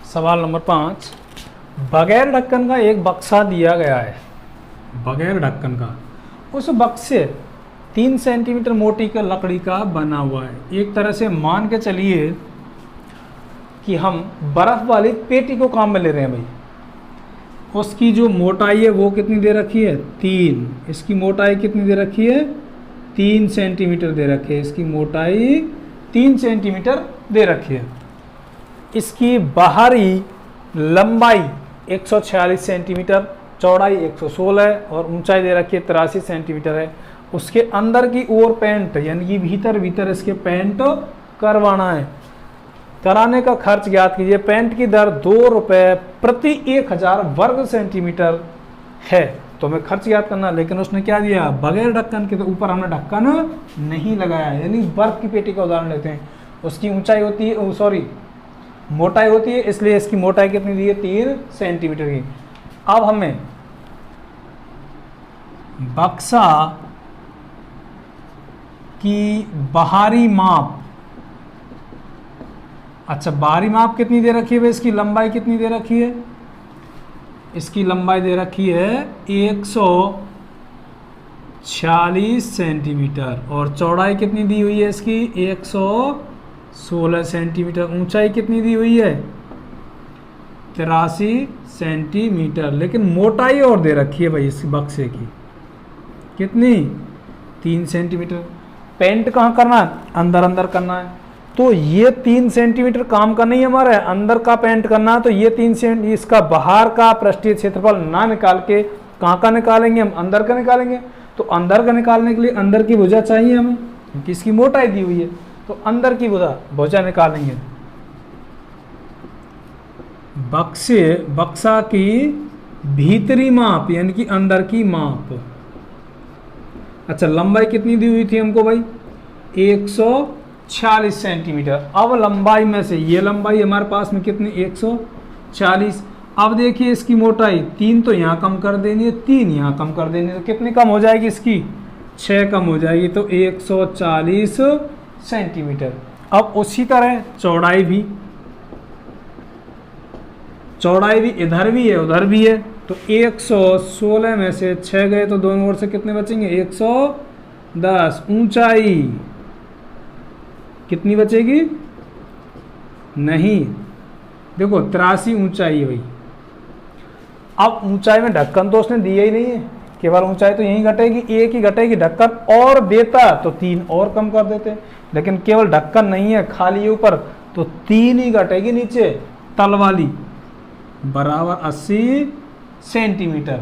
सवाल नंबर 5, बगैर ढक्कन का एक बक्सा दिया गया है, बगैर ढक्कन का। उस बक्से 3 सेंटीमीटर मोटी का लकड़ी का बना हुआ है। एक तरह से मान के चलिए कि हम बर्फ़ वाली पेटी को काम में ले रहे हैं भाई। उसकी जो मोटाई है वो कितनी दे रखी है, 3। इसकी मोटाई कितनी दे रखी है, 3 सेंटीमीटर दे रखी है। इसकी मोटाई 3 सेंटीमीटर दे रखी है। इसकी बाहरी लंबाई 146 सेंटीमीटर, चौड़ाई 116 और ऊंचाई दे रखी है 83 सेंटीमीटर है। उसके अंदर की ओर पेंट यानी कि भीतर इसके पेंट करवाना है। कराने का खर्च ज्ञात कीजिए। पेंट की दर 2 रुपये प्रति 1000 वर्ग सेंटीमीटर है। तो हमें खर्च ज्ञात करना, लेकिन उसने क्या दिया, बगैर ढक्कन के। तो ऊपर हमने ढक्कन नहीं लगाया। यानी बर्फ की पेटी का उदाहरण लेते हैं। उसकी ऊंचाई होती है, मोटाई होती है, इसलिए इसकी मोटाई कितनी दी है, 3 सेंटीमीटर की। अब हमें बक्सा की बाहरी माप, अच्छा बाहरी माप कितनी दे रखी है भाई, इसकी लंबाई कितनी दे रखी है, इसकी लंबाई दे रखी है 146 सेंटीमीटर और चौड़ाई कितनी दी हुई है इसकी 116 सेंटीमीटर। ऊंचाई कितनी दी हुई है 83 सेंटीमीटर। लेकिन मोटाई और दे रखी है भाई इस बक्से की, कितनी, 3 सेंटीमीटर। पेंट कहाँ करना है, अंदर करना है। तो ये 3 सेंटीमीटर काम का नहीं हमारा है, अंदर का पेंट करना है। तो ये 3 सेंटीमीटर इसका बाहर का पृष्ठीय क्षेत्रफल ना निकाल के कहाँ का निकालेंगे, हम अंदर का निकालेंगे। तो अंदर का निकालने के लिए अंदर की भुजा चाहिए हमें, क्योंकि इसकी मोटाई दी हुई है। तो अंदर की भुजा निकालेंगे। बक्सा की भीतरी माप यानी कि अंदर की माप, अच्छा लंबाई कितनी दी हुई थी हमको भाई 146 सेंटीमीटर। अब लंबाई में से ये लंबाई हमारे पास में कितनी 140। अब देखिए इसकी मोटाई 3 तो यहाँ कम कर देनी है, 3 यहाँ कम कर देनी है। तो कितनी कम हो जाएगी इसकी 6 कम हो जाएगी। तो 140 सेंटीमीटर। अब उसी तरह चौड़ाई भी इधर भी है उधर भी है। तो 116 में से 6 गए तो दोनों ओर से कितने बचेंगे 110। ऊंचाई कितनी बचेगी, नहीं देखो 83 ऊंचाई है भाई। अब ऊंचाई में ढक्कन तो उसने दिया ही नहीं है, केवल ऊंचाई तो यहीं घटेगी, एक ही घटेगी। ढक्कन और देता तो 3 और कम कर देते, लेकिन केवल ढक्कन नहीं है, खाली ऊपर, तो 3 ही घटेगी नीचे तल वाली, बराबर 80 सेंटीमीटर।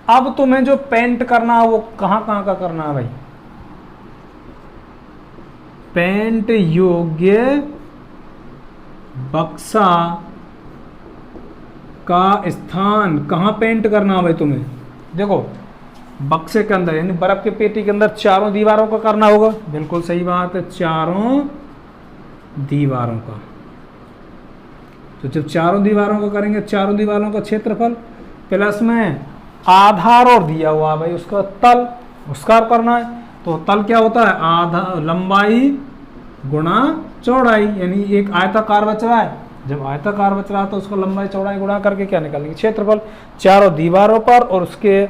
अब तुम्हें जो पेंट करना है वो कहाँ का करना है भाई, पेंट योग्य बक्सा का स्थान कहाँ पेंट करना है भाई तुम्हें। देखो बक्से के अंदर यानी बर्फ के पेटी के अंदर चारों दीवारों का करना होगा, बिल्कुल सही बात है, चारों दीवारों का। तो जब चारों दीवारों का करेंगे, चारों दीवारों का क्षेत्रफल प्लस में आधार और दिया हुआ भाई उसका तल, उसका करना है। तो तल क्या होता है, आधा लंबाई गुणा चौड़ाई, यानी एक आयताकार बच रहा है, जब आयताकार बच रहा है तो उसको लंबाई चौड़ाई गुणा करके क्या निकालेंगे, क्षेत्रफल। चारों दीवारों पर और उसके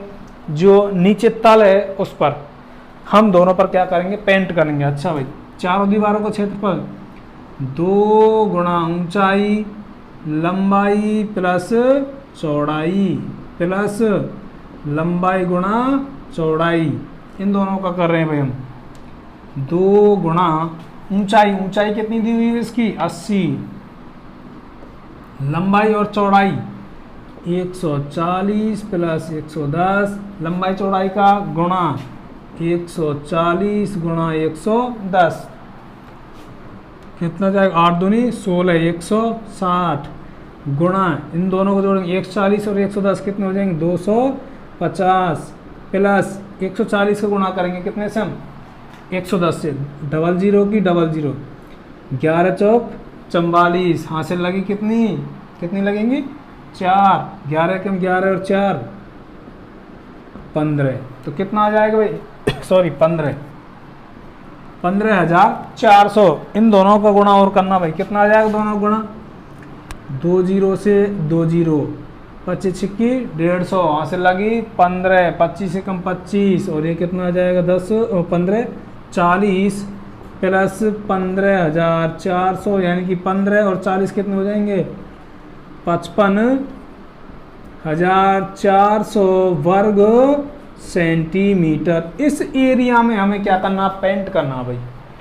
जो नीचे तल है उस पर, हम दोनों पर क्या करेंगे, पेंट करेंगे। अच्छा भाई, चारों दीवारों का क्षेत्रफल 2 गुणा ऊंचाई लंबाई प्लस चौड़ाई प्लस लंबाई गुणा चौड़ाई, इन दोनों का कर रहे हैं भाई हम। 2 गुणा ऊंचाई कितनी दी हुई है इसकी 80, लंबाई और चौड़ाई 140 प्लस 110, लंबाई चौड़ाई का गुणा 140 गुणा 110 कितना जाएगा, 8 दूनी 16, 160 गुणा इन दोनों को जोड़ेंगे 140 और 110 कितने हो जाएंगे 250 प्लस 140 का गुणा करेंगे कितने से हम 110 से, 00 की 00, 11 चौक 44, हासिल लगी कितनी लगेंगी 4, 11 के 11 और 4 15। तो कितना आ जाएगा भाई सॉरी 15,400। इन दोनों का गुणा और करना भाई, कितना आ जाएगा दोनों गुणा 2 जीरो से 2 जीरो, 25 छिक्की 150, वहाँ से लगी 15, 25 से कम 25, और ये कितना आ जाएगा 10 और 15 40 प्लस 15,400, यानी कि 15 और 40 कितने हो जाएंगे 55,400 वर्ग सेंटीमीटर। इस एरिया में हमें क्या करना, पेंट करना भाई,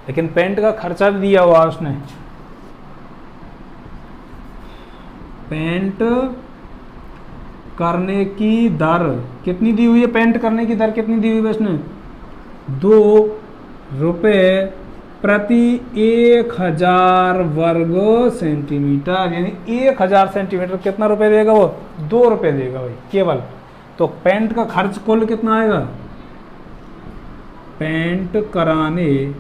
लेकिन पेंट का खर्चा भी दिया हुआ उसने। पेंट करने की दर कितनी दी हुई है, पेंट करने की दर कितनी दी हुई है उसने, 2 रुपये प्रति 1000 वर्ग सेंटीमीटर, यानी 1000 सेंटीमीटर कितना रुपए देगा वो, 2 रुपये देगा भाई केवल। तो पेंट का खर्च कुल कितना आएगा, पेंट कराने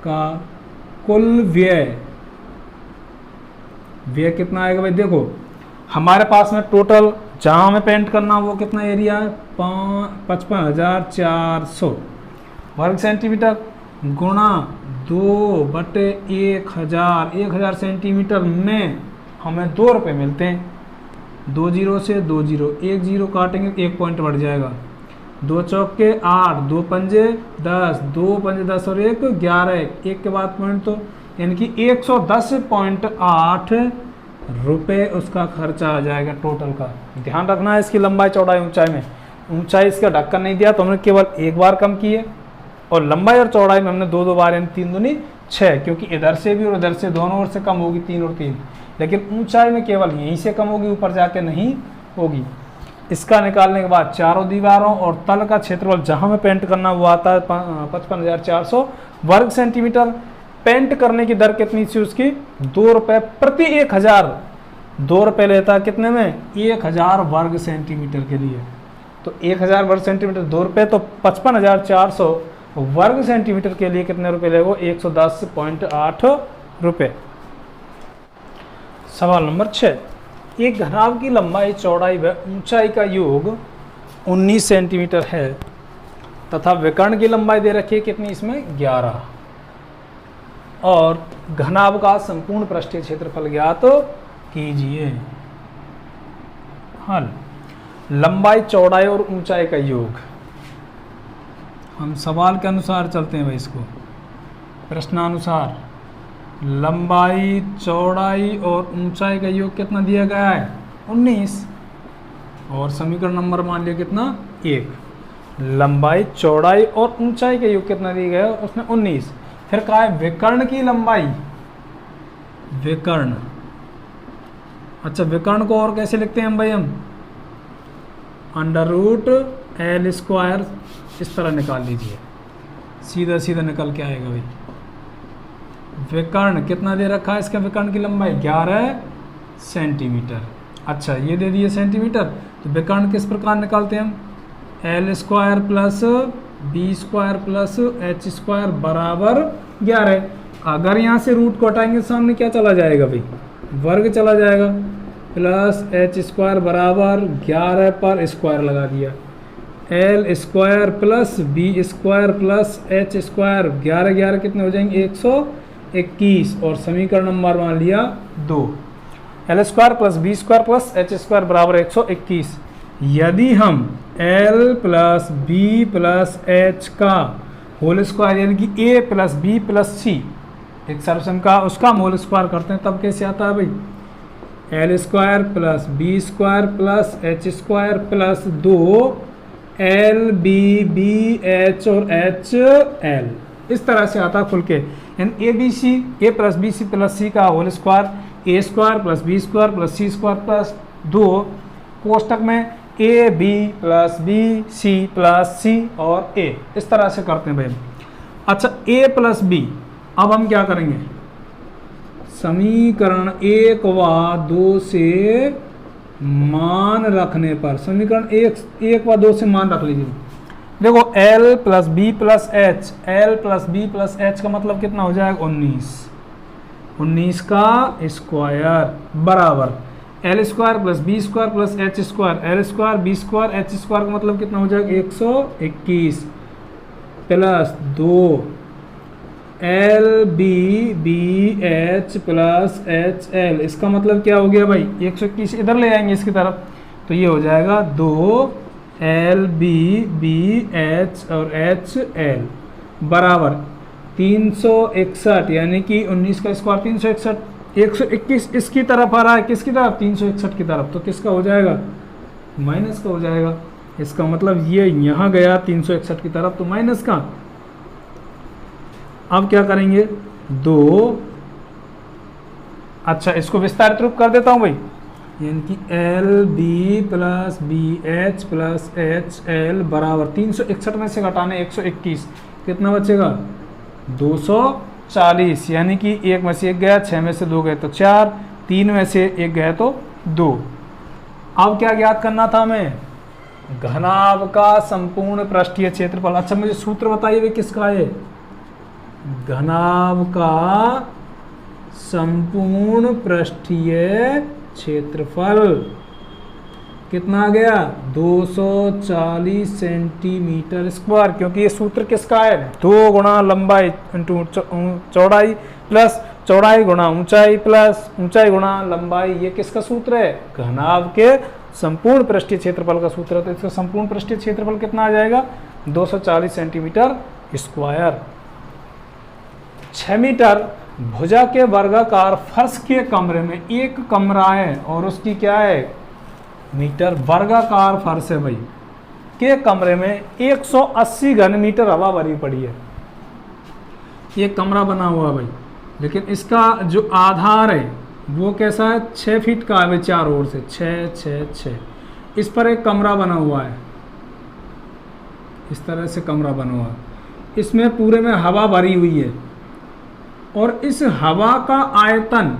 का कुल व्यय कितना आएगा भाई, देखो हमारे पास में टोटल जहाँ हमें पेंट करना वो कितना एरिया है, 55,400 वर्ग सेंटीमीटर गुणा 2/1000, 1000 सेंटीमीटर में हमें 2 रुपये मिलते हैं। 2 जीरो से 2 जीरो, 1 जीरो काटेंगे 1 पॉइंट बढ़ जाएगा, 2 चौके 8, 2 पंजे 10, 2 पंजे 10 और 1 11, 1 के बाद पॉइंट, तो यानी कि 110.8 रुपये उसका खर्चा आ जाएगा टोटल का। ध्यान रखना है इसकी लंबाई चौड़ाई ऊंचाई में, ऊंचाई इसका ढक्कन नहीं दिया तो हमने केवल एक बार कम किए, और लंबाई और चौड़ाई में हमने 2 बार, यानी 3 दूनी 6, क्योंकि इधर से भी और इधर से दोनों ओर से कम होगी 3 और 3, लेकिन ऊंचाई में केवल यहीं से कम होगी, ऊपर जाके नहीं होगी। इसका निकालने के बाद चारों दीवारों और तल का क्षेत्रफल जहां में पेंट करना वो आता है 55,400 वर्ग सेंटीमीटर। पेंट करने की दर कितनी थी उसकी, 2 रुपये प्रति 1000, 2 रुपये लेता है कितने में, 1000 वर्ग सेंटीमीटर के लिए। तो 1000 वर्ग सेंटीमीटर 2 रुपये, तो 55,400 वर्ग सेंटीमीटर के लिए कितने रुपए लेगा, 110.8 रुपये। सवाल नंबर 6, एक घनाभ की लंबाई चौड़ाई व ऊंचाई का योग 19 सेंटीमीटर है तथा विकर्ण की लंबाई दे रखी है कितनी इसमें, 11, और घनाभ का संपूर्ण पृष्ठीय क्षेत्रफल ज्ञात कीजिए। हल, लंबाई चौड़ाई और ऊंचाई का योग, हम सवाल के अनुसार चलते हैं भाई, इसको प्रश्नानुसार लंबाई चौड़ाई और ऊंचाई का योग कितना दिया गया है, 19, और समीकरण नंबर मान लिया कितना, 1। लंबाई चौड़ाई और ऊंचाई का योग कितना दिया गया है, उसने 19। फिर कहा है विकर्ण की लंबाई, विकर्ण, अच्छा विकर्ण को और कैसे लिखते हैं हम भाई, हम √L², इस तरह निकाल लीजिए, सीधा सीधा निकल के आएगा भाई। विकर्ण कितना दे रखा है इसका, विकर्ण की लंबाई 11 सेंटीमीटर। अच्छा ये दे दिए सेंटीमीटर, तो विकर्ण किस प्रकार निकालते हैं हम, L² plus B² plus H² बराबर 11। अगर यहाँ से रूट को हटाएंगे सामने क्या चला जाएगा भाई, वर्ग चला जाएगा, प्लस H² बराबर 11 पर स्क्वायर लगा दिया, L² plus B² plus H², 11 11 कितने हो जाएंगे, 121, और समीकरण नंबर मान लिया 2, L² plus B² plus H² बराबर 121। यदि हम L plus B plus H का होल स्क्वायर, यानी कि A plus B plus C, एक सर्वसम का उसका होल स्क्वायर करते हैं तब कैसे आता है भाई, L² plus B² plus H² plus 2 L B B H और H L, इस तरह से आता है खुल के, यानी A plus B C plus C का whole square, A² plus B² plus C² plus 2 कोष्टक में A B plus B C plus C और ए, इस तरह से करते हैं भाई। अच्छा ए प्लस बी, अब हम क्या करेंगे, समीकरण 1 व 2 से मान रखने पर, समीकरण 1 व 2 से मान रख लीजिए। देखो L plus B plus H, L plus B plus H का मतलब कितना हो जाएगा 19 का स्क्वायर बराबर L² plus B² plus H², L² B² H² का मतलब कितना हो जाएगा 121 plus 2 L B B H plus H L, इसका मतलब क्या हो गया भाई, 121 इधर ले आएंगे इसकी तरफ, तो ये हो जाएगा 2 एल बी बी एच और एच एल बराबर 361, यानी कि 19 का स्क्वायर 361, 121 इसकी तरफ आ रहा है, किसकी तरफ, 361 की तरफ, तो किसका हो जाएगा, माइनस का हो जाएगा। इसका मतलब ये यहाँ गया 361 की तरफ, तो माइनस का। अब क्या करेंगे, 2, अच्छा इसको विस्तारित रूप कर देता हूँ भाई, यानी कि L B plus B H plus H L बराबर 361 में से घटाने 121, कितना बचेगा, 240, यानी कि 1 में से 1 गया, 6 में से 2 गए तो 4, 3 में से 1 गया तो 2। अब क्या ज्ञात करना था हमें, घनाभ का संपूर्ण पृष्ठीय क्षेत्रफल। अच्छा मुझे सूत्र बताइए भाई किसका है, घनाभ का संपूर्ण पृष्ठीय क्षेत्रफल कितना आ गया, 240 सेंटीमीटर स्क्वायर, क्योंकि ये सूत्र किसका है, 2 गुणा लंबाई इंटू चौड़ाई प्लस चौड़ाई गुणा ऊंचाई प्लस ऊंचाई गुणा लंबाई, ये किसका सूत्र है, घनाभ के संपूर्ण पृष्ठीय क्षेत्रफल का सूत्र है। तो इसका संपूर्ण पृष्ठीय क्षेत्रफल कितना आ जाएगा, 240 सेंटीमीटर स्क्वायर। 6 मीटर भुजा के वर्गाकार फर्श के कमरे में एक कमरा है और उसकी क्या है, मीटर वर्गाकार फर्श है भाई, के कमरे में 180 घन मीटर हवा भरी पड़ी है। ये कमरा बना हुआ है भाई, लेकिन इसका जो आधार है वो कैसा है, 6 फीट का है भाई, चार ओर से 6 6 6। इस पर एक कमरा बना हुआ है, इस तरह से कमरा बना हुआ है, इसमें पूरे में हवा भरी हुई है, और इस हवा का आयतन,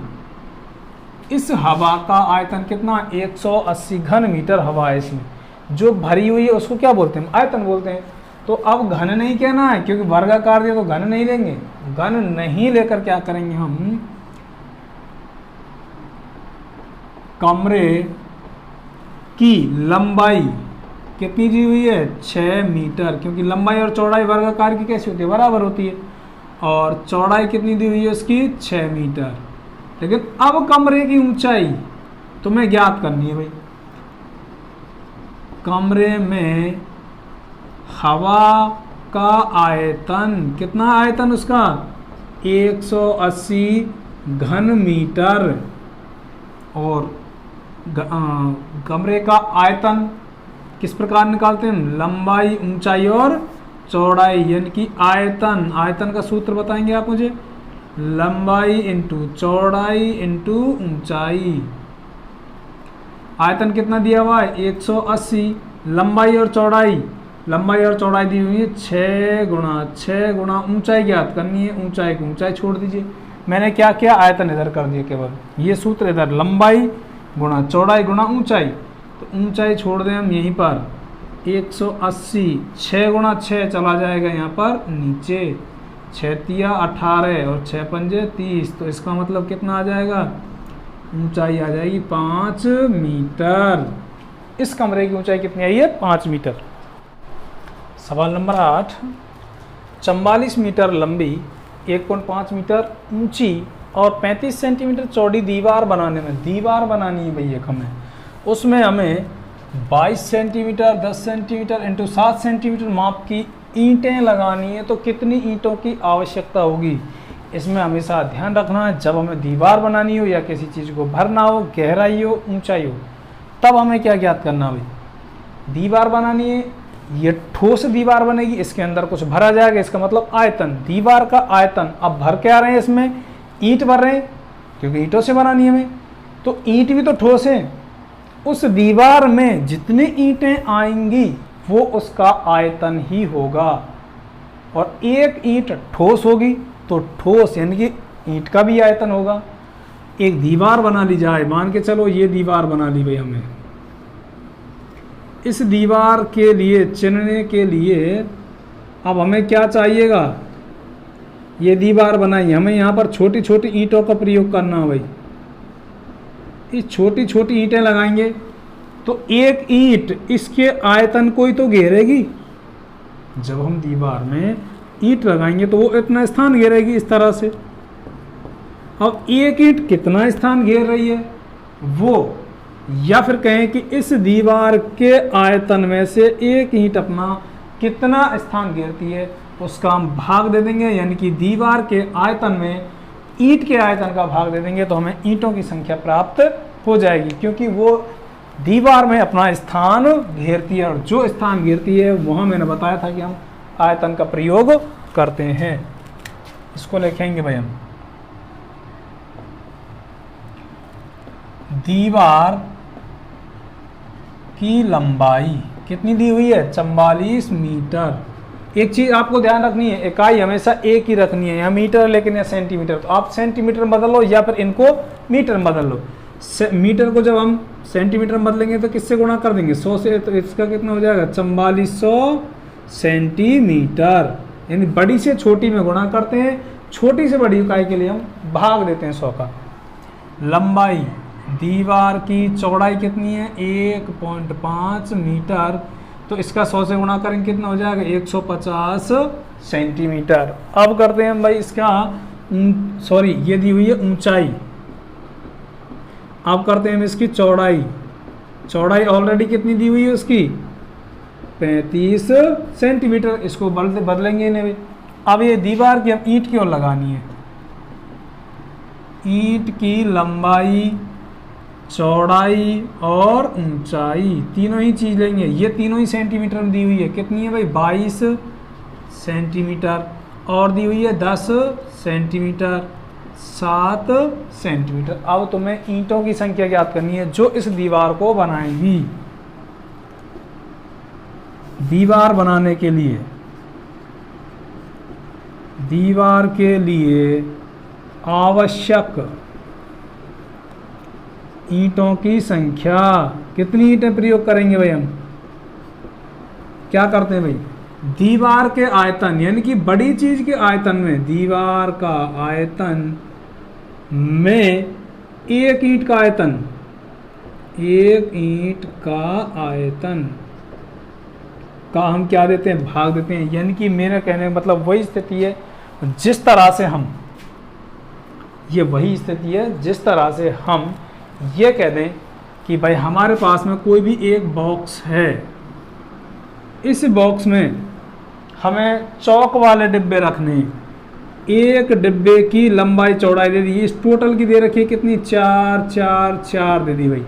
इस हवा का आयतन कितना, 180 घन मीटर हवा है इसमें, जो भरी हुई है उसको क्या बोलते हैं, आयतन बोलते हैं। तो अब घन नहीं कहना है, क्योंकि वर्गाकार दिया तो घन नहीं लेंगे, घन नहीं लेकर क्या करेंगे हम, कमरे की लंबाई कितनी दी हुई है, 6 मीटर, क्योंकि लंबाई और चौड़ाई वर्गाकार की कैसी होती है, बराबर होती है, और चौड़ाई कितनी दी हुई है उसकी, 6 मीटर। लेकिन अब कमरे की ऊंचाई तुम्हें ज्ञात करनी है भाई, कमरे में हवा का आयतन, कितना आयतन उसका, 180 घन मीटर, और कमरे का आयतन किस प्रकार निकालते हैं, लंबाई ऊंचाई और चौड़ाई, यानी कि आयतन, आयतन का सूत्र बताएंगे आप मुझे, लंबाई इंटू चौड़ाई इंटू ऊंचाई। आयतन कितना दिया हुआ है, 180, लंबाई और चौड़ाई, लंबाई और चौड़ाई दी हुई है 6 गुणा ऊंचाई ज्ञात करनी है, ऊंचाई को ऊंचाई छोड़ दीजिए। मैंने क्या किया, आयतन इधर कर दिया केवल, ये सूत्र इधर, लंबाई गुणा चौड़ाई गुणा ऊंचाई, तो ऊंचाई छोड़ दें हम यहीं पर 180, 6 गुणा 6 चला जाएगा यहाँ पर नीचे, 6 तिया 18 और 6 पंजे 30, तो इसका मतलब कितना आ जाएगा, ऊंचाई आ जाएगी 5 मीटर। इस कमरे की ऊंचाई कितनी आई है, 5 मीटर। सवाल नंबर 8, 44 मीटर लंबी, 1.5 मीटर ऊंची और 35 सेंटीमीटर चौड़ी दीवार बनाने में, दीवार बनानी है भैया हमें, उसमें हमें 22 सेंटीमीटर 10 सेंटीमीटर इंटू 7 सेंटीमीटर माप की ईंटें लगानी है, तो कितनी ईंटों की आवश्यकता होगी। इसमें हमेशा ध्यान रखना है, जब हमें दीवार बनानी हो या किसी चीज़ को भरना हो, गहराई हो ऊंचाई हो, तब हमें क्या ज्ञात करना भाई, दीवार बनानी है, ये ठोस दीवार बनेगी, इसके अंदर कुछ भरा जाएगा, इसका मतलब आयतन, दीवार का आयतन। अब भर के आ रहे हैं इसमें, ईंट भर रहे हैं, क्योंकि ईंटों से बनानी है हमें, तो ईंट भी तो ठोस है, उस दीवार में जितनी ईंटें आएंगी वो उसका आयतन ही होगा, और एक ईंट ठोस होगी तो ठोस यानी कि ईंट का भी आयतन होगा। एक दीवार बना ली जाए, मान के चलो ये दीवार बना ली भाई हमने, इस दीवार के लिए चुनने के लिए अब हमें क्या चाहिएगा, ये दीवार बनाई, हमें यहाँ पर छोटी छोटी ईंटों का प्रयोग करना है भाई, इस छोटी छोटी ईंटें लगाएंगे तो एक ईंट इसके आयतन को ही तो घेरेगी। जब हम दीवार में ईंट लगाएंगे तो वो इतना स्थान घेरेगी इस तरह से। अब एक ईंट कितना स्थान घेर रही है वो, या फिर कहें कि इस दीवार के आयतन में से एक ईंट अपना कितना स्थान घेरती है, उसका हम भाग दे देंगे, यानी कि दीवार के आयतन में ईंट के आयतन का भाग दे देंगे तो हमें ईंटों की संख्या प्राप्त हो जाएगी, क्योंकि वो दीवार में अपना स्थान घेरती है, और जो स्थान घेरती है वहाँ मैंने बताया था कि हम आयतन का प्रयोग करते हैं। इसको लिखेंगे भाई हम, दीवार की लंबाई कितनी दी हुई है, 44 मीटर। एक चीज आपको ध्यान रखनी है, इकाई हमेशा एक ही रखनी है, या मीटर लेकिन या सेंटीमीटर, तो आप सेंटीमीटर बदल लो या फिर इनको मीटर में बदल लो। मीटर को जब हम सेंटीमीटर में बदलेंगे तो किससे गुणा कर देंगे, 100 से, तो इसका कितना हो जाएगा 4400 सेंटीमीटर, यानी बड़ी से छोटी में गुणा करते हैं, छोटी से बड़ी इकाई के लिए हम भाग देते हैं 100 का। लंबाई, दीवार की चौड़ाई कितनी है 1.5 मीटर, तो इसका 100 से गुणा करेंगे कितना हो जाएगा 150 सेंटीमीटर। अब करते हैं हम भाई इसका सॉरी ये दी हुई है ऊंचाई, अब करते हैं हम इसकी चौड़ाई। चौड़ाई ऑलरेडी कितनी दी हुई है उसकी 35 सेंटीमीटर, इसको बदलेंगे इन्हें भी। अब ये दीवार की हम ईंट की ओर लगानी है, ईंट की लंबाई, चौड़ाई और ऊंचाई तीनों ही चीज लेंगे, ये तीनों ही सेंटीमीटर में दी हुई है, कितनी है भाई 22 सेंटीमीटर, और दी हुई है 10 सेंटीमीटर, 7 सेंटीमीटर। अब तुम्हें ईंटों की संख्या ज्ञात करनी है जो इस दीवार को बनाएंगी। दीवार बनाने के लिए, दीवार के लिए आवश्यक ईंटों की संख्या, कितनी ईंटें प्रयोग करेंगे भाई हम, क्या करते हैं भाई, दीवार के आयतन यानी कि बड़ी चीज के आयतन में, दीवार का आयतन में एक ईंट का आयतन, एक ईंट का आयतन का हम क्या देते हैं, भाग देते हैं। यानी कि मेरे कहने का मतलब वही स्थिति है जिस तरह से हम, ये वही स्थिति है जिस तरह से हम ये कह दें कि भाई हमारे पास में कोई भी एक बॉक्स है, इस बॉक्स में हमें चौक वाले डिब्बे रखने हैं, एक डिब्बे की लंबाई चौड़ाई दे दी, इस टोटल की दे रखी है कितनी 4 4 4 दे दी भाई,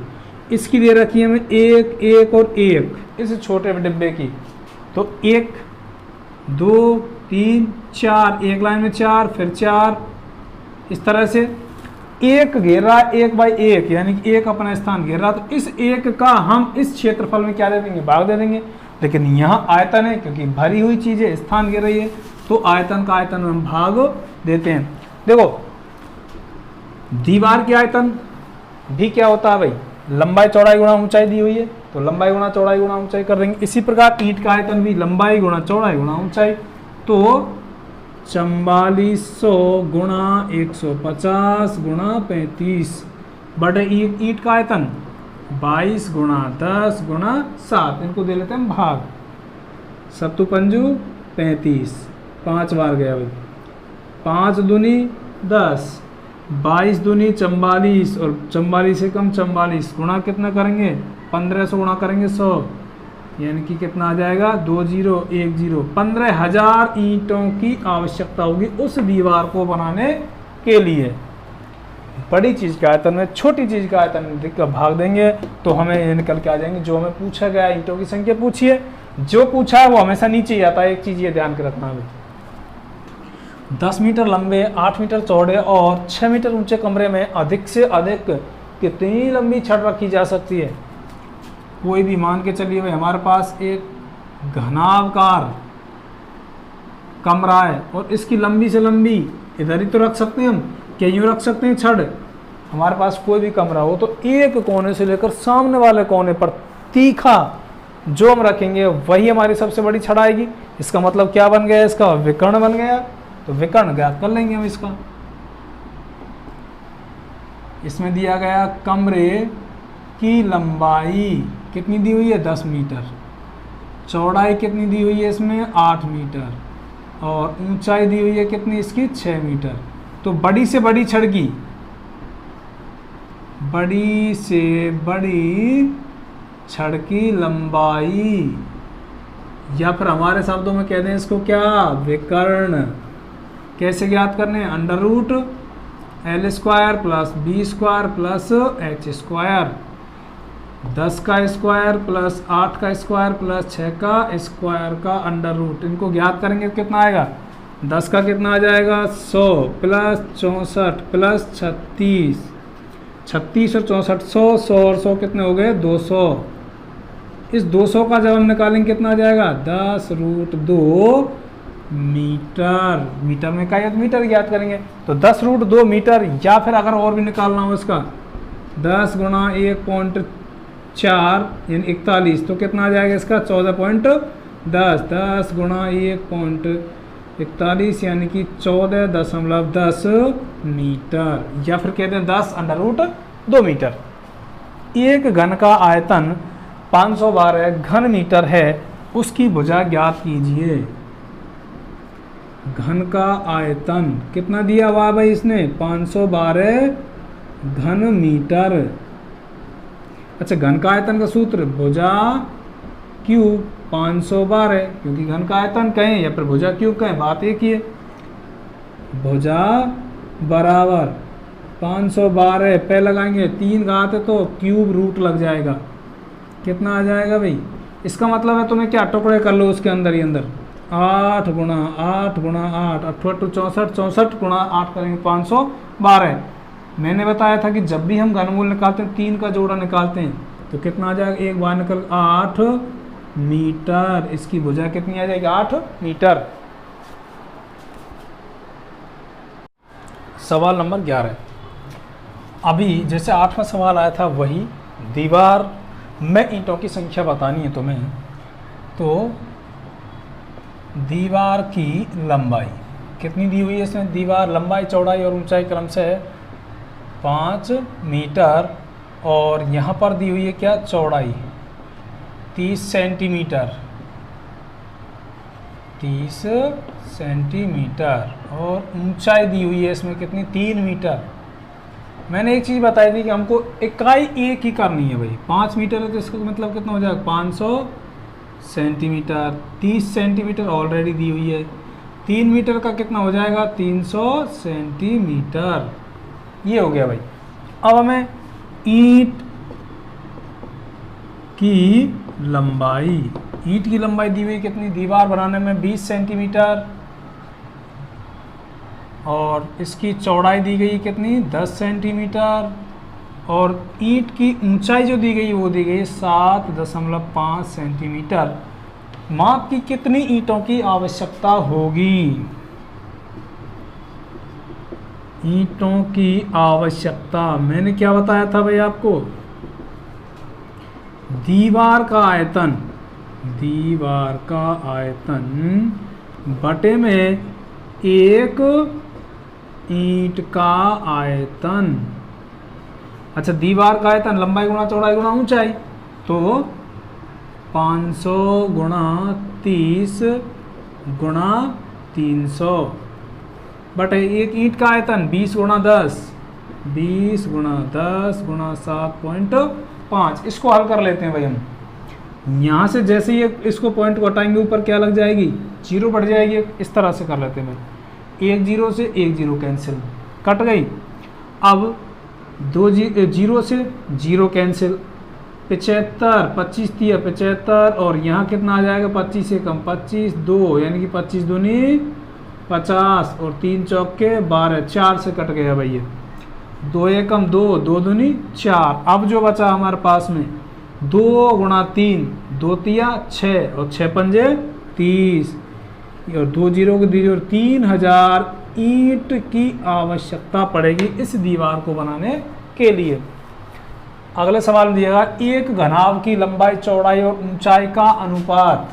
इसकी दे रखी है हमें 1 1 और 1 इस छोटे डिब्बे की, तो 1 2 3 4 एक लाइन में 4 फिर 4 इस तरह से एक घेर रहा है 1 बाई 1 यानी कि एक अपना स्थान घेर रहा, तो इस एक का हम इस क्षेत्रफल में क्या दे देंगे, भाग दे देंगे। लेकिन यहाँ आयतन है क्योंकि भरी हुई चीज़ है, स्थान घेर रही है, तो आयतन का आयतन में हम भाग देते हैं। देखो दीवार की आयतन भी क्या होता है भाई, लंबाई चौड़ाई गुणा ऊंचाई दी हुई है, तो लंबाई गुणा चौड़ाई गुणा ऊंचाई कर देंगे। इसी प्रकार ईंट का आयतन भी लंबाई गुणा चौड़ाई गुणा ऊंचाई, तो 4400 गुणा 150 गुणा 35 बटे ईंट का आयतन 22 गुणा 10 गुणा 7, इनको दे लेते हैं भाग, 7 पंजू 35, 5 बार गया भाई, 5 दूनी 10, 22 दूनी 44 और 44 से कम 44, गुणा कितना करेंगे 1500 गुणा करेंगे 100, यानी कि कितना आ जाएगा 2010, 15,000 ईंटों की आवश्यकता होगी उस दीवार को बनाने के लिए। बड़ी चीज़ के आयतन में छोटी चीज़ का आयतन का भाग देंगे तो हमें ये निकल के आ जाएंगे जो हमें पूछा गया, ईंटों की संख्या पूछी है, जो पूछा है वो हमेशा नीचे ही आता है। एक चीज़ ये ध्यान के रखना है, 10 मीटर लंबे, 8 मीटर चौड़े और 6 मीटर ऊंचे कमरे में अधिक से अधिक कितनी लंबी छत रखी जा सकती है। कोई भी मान के चलिए भाई हमारे पास एक घनावकार कमरा है और इसकी लंबी से लंबी इधर ही तो रख सकते हैं हम, क्या यूँ रख सकते हैं छड़। हमारे पास कोई भी कमरा हो तो एक कोने से लेकर सामने वाले कोने पर तीखा जो हम रखेंगे वही हमारी सबसे बड़ी छड़ आएगी। इसका मतलब क्या बन गया, इसका विकर्ण बन गया, तो विकर्ण ज्ञात कर लेंगे हम इसका। इसमें दिया गया कमरे की लंबाई कितनी दी हुई है 10 मीटर, चौड़ाई कितनी दी हुई है इसमें 8 मीटर और ऊंचाई दी हुई है कितनी इसकी 6 मीटर। तो बड़ी से बड़ी छड़ की, बड़ी से बड़ी छड़ की लंबाई, या फिर हमारे शब्दों में कहते हैं इसको क्या, विकर्ण। कैसे ज्ञात करने, under root L square plus B square plus H square, 10 का स्क्वायर प्लस 8 का स्क्वायर प्लस 6 का स्क्वायर का अंडर रूट। इनको ज्ञात करेंगे तो कितना आएगा, 10 का कितना आ जाएगा 100 प्लस 64 प्लस 36, 36 और 64 100 और 100 कितने हो गए 200। इस 200 का जब हम निकालेंगे कितना आ जाएगा 10√2 मीटर। मीटर में क्या, मीटर ज्ञात करेंगे तो 10√2 मीटर। या फिर अगर और भी निकालना हो इसका 10 गुणा 1.4 यानी 41, तो कितना आ जाएगा इसका 14.10। 10 गुणा 1.41 यानी कि 14.10 मीटर, या फिर कहते हैं 10√2 मीटर। एक घन का आयतन 512 घन मीटर है, उसकी भुजा ज्ञात कीजिए। घन का आयतन कितना दिया हुआ भाई इसने 512 घन मीटर। अच्छा, घन का आयतन का सूत्र भुजा क्यूब 512, क्योंकि घन का आयतन कहें या फिर भुजा क्यूब कहें बात एक ही है। भुजा बराबर 512 पे लगाएंगे 3 घात है तो क्यूब रूट लग जाएगा, कितना आ जाएगा भाई। इसका मतलब है तुम्हें क्या, टुकड़े कर लो उसके अंदर ही अंदर, 8 गुणा 8 गुणा 8 8 64 64 गुणा 8 करेंगे 512। मैंने बताया था कि जब भी हम घनमूल निकालते हैं 3 का जोड़ा निकालते हैं तो कितना आ जाएगा, एक बार निकल 8 मीटर। इसकी भुजा कितनी आ जाएगी 8 मीटर। सवाल नंबर 11। अभी जैसे 8वां सवाल आया था वही, दीवार में ईंटों की संख्या बतानी है तुम्हें। तो दीवार की लंबाई कितनी दी हुई है इसमें, दीवार लंबाई चौड़ाई और ऊंचाई क्रम से है 5 मीटर, और यहाँ पर दी हुई है क्या, चौड़ाई 30 सेंटीमीटर, 30 सेंटीमीटर, और ऊंचाई दी हुई है इसमें कितनी 3 मीटर। मैंने एक चीज़ बताई थी कि हमको इकाई एक ही करनी है भाई, 5 मीटर है तो इसका मतलब कितना हो जाएगा 500 सेंटीमीटर। 30 सेंटीमीटर ऑलरेडी दी हुई है, 3 मीटर का कितना हो जाएगा 300 सेंटीमीटर। ये हो गया भाई। अब हमें ईंट की लंबाई, ईंट की लंबाई दी हुई कितनी, दीवार बनाने में 20 सेंटीमीटर, और इसकी चौड़ाई दी गई कितनी 10 सेंटीमीटर, और ईंट की ऊंचाई जो दी गई वो दी गई 7.5 सेंटीमीटर। माप की कितनी ईंटों की आवश्यकता होगी, ईंटों की आवश्यकता मैंने क्या बताया था भाई आपको, दीवार का आयतन, दीवार का आयतन बटे में एक ईंट का आयतन। अच्छा, दीवार का आयतन लंबाई गुणा चौड़ाई गुणा ऊंचाई, तो 500 गुणा 30 गुणा 300 बटे एक ईंट का आयतन 20 गुणा 10, 20 गुणा 10 गुणा 7.5। इसको हल कर लेते हैं भाई हम। यहाँ से जैसे ही इसको पॉइंट को हटाएंगे ऊपर क्या लग जाएगी, 0 बढ़ जाएगी। इस तरह से कर लेते हैं भाई, 1 0 से 1 0 कैंसिल, कट गई। अब 2 0 से 0 कैंसिल, 75 25 दिया 75, और यहाँ कितना आ जाएगा 25 से कम 25 2 यानी कि 25 दूनी 50, और 3 चौके 12, 4 से कट गया भैया, 2 एकम 2 2 दूनी 4। अब जो बचा हमारे पास में 2 गुणा 3 2 तिया 6, और 6 पंजे 30, और 2 0 को 3000 ईंट की आवश्यकता पड़ेगी इस दीवार को बनाने के लिए। अगले सवाल में दिएगा, एक घनाभ की लंबाई चौड़ाई और ऊंचाई का अनुपात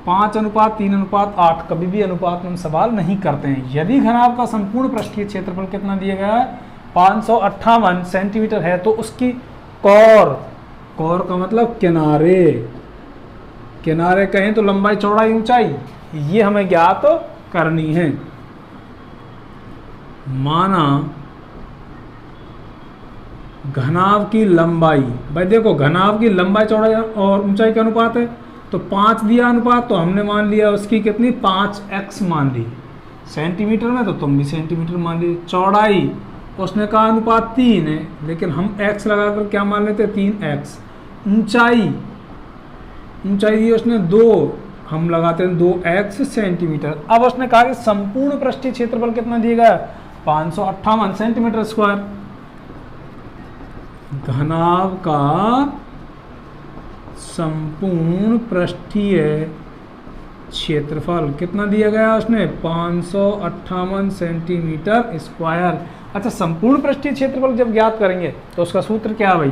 5:3:8। कभी भी अनुपात में हम सवाल नहीं करते हैं। यदि घनाभ का संपूर्ण पृष्ठीय क्षेत्रफल कितना दिया गया है 558 सेंटीमीटर है, तो उसकी कौर, कौर का मतलब किनारे, किनारे कहें तो लंबाई चौड़ाई ऊंचाई, ये हमें ज्ञात करनी है। माना घनाभ की लंबाई, भाई देखो घनाभ की लंबाई चौड़ाई और ऊंचाई का अनुपात है, तो 5 दिया अनुपात, तो हमने मान लिया उसकी कितनी 5x मान ली सेंटीमीटर में, तो तुम भी सेंटीमीटर मान ली। चौड़ाई उसने कहा अनुपात 3 है, लेकिन हम x लगाकर क्या मान लेते 3x। ऊंचाई दी उसने 2, हम लगाते हैं 2x सेंटीमीटर। अब उसने कहा कि संपूर्ण पृष्ठीय क्षेत्रफल कितना दिया गया 558 सेंटीमीटर स्क्वायर। घनाभ का संपूर्ण पृष्ठीय क्षेत्रफल कितना दिया गया उसने 558 सेंटीमीटर स्क्वायर। अच्छा, संपूर्ण पृष्ठीय क्षेत्रफल जब ज्ञात करेंगे तो उसका सूत्र क्या है भाई,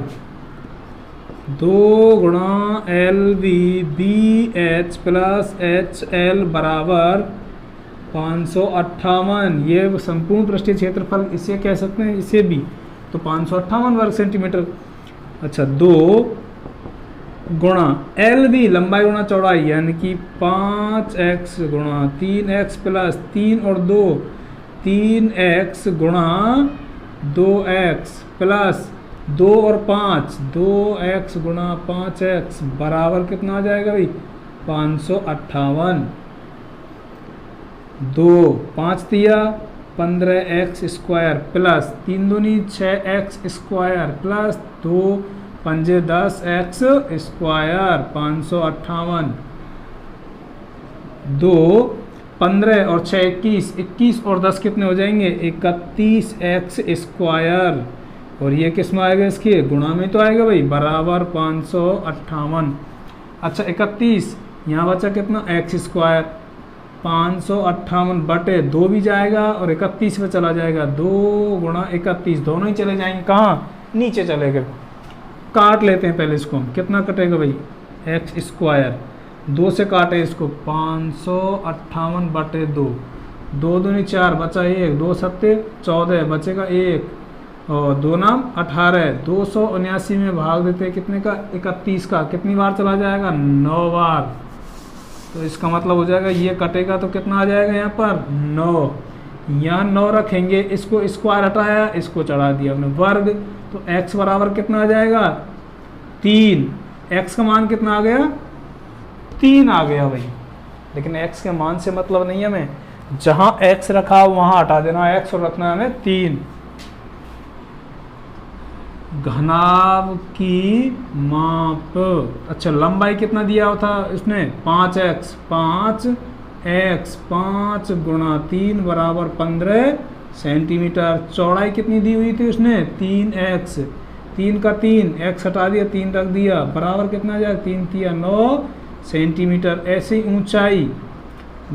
2 गुणा LV/BH प्लस HL बराबर 558। ये संपूर्ण पृष्ठीय क्षेत्रफल इसे कह सकते हैं, इसे भी, तो 558 वर्ग सेंटीमीटर। अच्छा, 2 गुणा LV लंबाई गुणा चौड़ाई, यानी कि 5x गुणा 3x प्लस 3 और 2 3x गुणा 2x प्लस 2 और 5 2x गुणा 5x बराबर कितना आ जाएगा भाई 558। 2 5 दिया 15x स्क्वायर प्लस 3 दूनी 6x स्क्वायर प्लस 2 पंजे 10x स्क्वायर 558। 2 15 और 6 21 और 10 कितने हो जाएंगे 31x स्क्वायर, और ये किस में आएगा इसके गुणा में तो आएगा भाई, बराबर 558। अच्छा 31 यहाँ बचा कितना x स्क्वायर, 558 बटे 2 भी जाएगा और 31 में चला जाएगा, 2 गुणा 31 दोनों ही चले जाएंगे कहाँ नीचे चले गए। काट लेते हैं पहले इसको, कितना कटेगा भाई x स्क्वायर, 2 से काटे इसको 558 बटे 2, 2 दूनी 4 बचा 1, 2 सत्ते 14 बचेगा 1 और 2 नाम 18। 279 में भाग देते हैं कितने का 31 का, कितनी बार चला जाएगा 9 बार। तो इसका मतलब हो जाएगा ये कटेगा तो कितना आ जाएगा यहाँ पर 9, यहाँ 9 रखेंगे, इसको स्क्वायर हटाया इसको चढ़ा दिया हमने वर्ग, तो x बराबर कितना आ जाएगा 3। x का मान कितना आ गया 3 आ गया भाई, लेकिन x के मान से मतलब नहीं है हमें, जहां x रखा वहां हटा देना x और रखना है हमें 3। घनाभ की माप, अच्छा लंबाई कितना दिया हुआ था इसने 5x 5 गुणा 3 बराबर 15 सेंटीमीटर। चौड़ाई कितनी दी हुई थी उसने 3x, 3 का 3 x हटा दिया 3 रख दिया बराबर कितना जाए 3 तिया 9 सेंटीमीटर। ऐसी ऊंचाई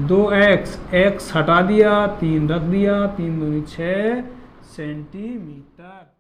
2x x हटा दिया 3 रख दिया 3 दूनी 6 सेंटीमीटर।